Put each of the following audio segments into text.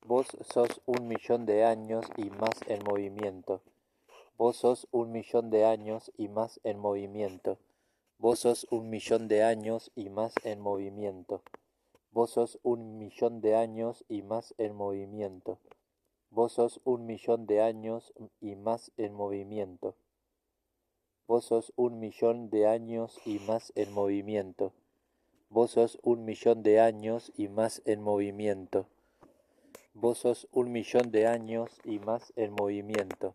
Vos sos 1.000.000 de años y más en movimiento. Vos sos 1.000.000 de años y más en movimiento. Vos sos 1.000.000 de años y más en movimiento. Vos sos 1.000.000 de años y más en movimiento. Vos sos 1.000.000 de años y más en movimiento. Vos sos 1.000.000 de años y más en movimiento. Vos sos 1.000.000 de años y más en movimiento. Vos sos 1.000.000 de años y más en movimiento.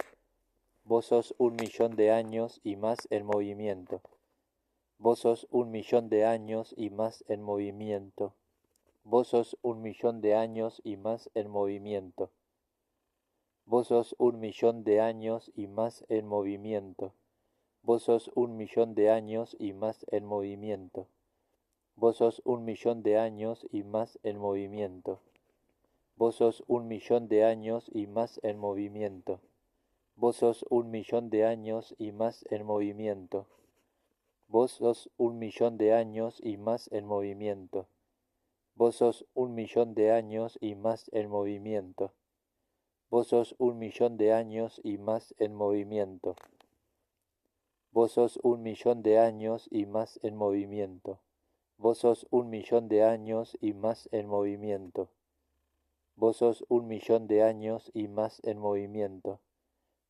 Vos sos 1.000.000 de años y más en movimiento. Vos sos 1.000.000 de años y más en movimiento. Vos sos 1.000.000 de años y más en movimiento. Vos sos 1.000.000 de años y más en movimiento. Vos sos 1.000.000 de años y más en movimiento. Vos sos 1.000.000 de años y más en movimiento. Vos sos 1.000.000 de años y más en movimiento. Vos sos 1.000.000 de años y más en movimiento. Vos sos 1.000.000 de años y más en movimiento. Vos sos 1.000.000 de años y más en movimiento. Vos sos 1.000.000 de años y más en movimiento. Vos sos 1.000.000 de años y más en movimiento. Vos sos 1.000.000 de años y más en movimiento. Vos sos 1.000.000 de años y más en movimiento.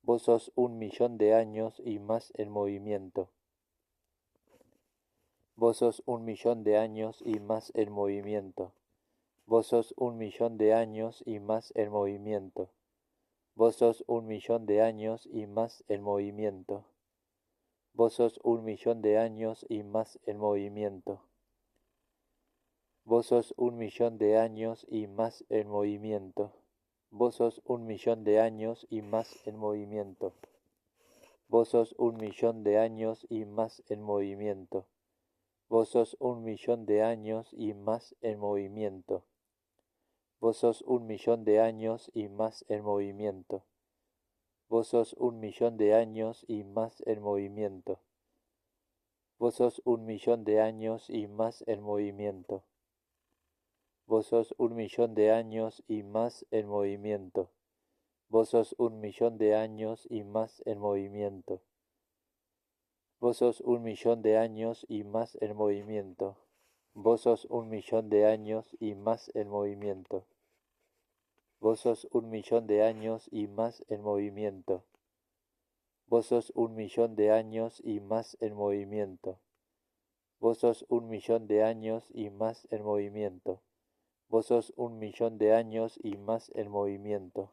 Vos sos 1.000.000 de años y más en movimiento. Vos sos 1.000.000 de años y más en movimiento. Vos sos 1.000.000 de años y más en movimiento. Vos sos 1.000.000 de años y más en movimiento. Vos sos 1.000.000 de años y más en movimiento. Vos sos 1.000.000 de años y más en movimiento. Vos sos 1.000.000 de años y más en movimiento. Vos sos 1.000.000 de años y más en movimiento. Vos sos 1.000.000 de años y más en movimiento. Vos sos 1.000.000 de años y más en movimiento. Vos sos 1.000.000 de años y más en movimiento. Vos sos 1.000.000 de años y más en movimiento. Vos sos 1.000.000 de años y más en movimiento. Vos sos 1.000.000 de años y más en movimiento. Vos sos 1.000.000 de años y más en movimiento. Vos sos 1.000.000 de años y más en movimiento. Vos sos 1.000.000 de años y más en movimiento. Vos sos 1.000.000 de años y más en movimiento. Vos sos 1.000.000 de años y más en movimiento. Vos sos 1.000.000 de años y más en movimiento.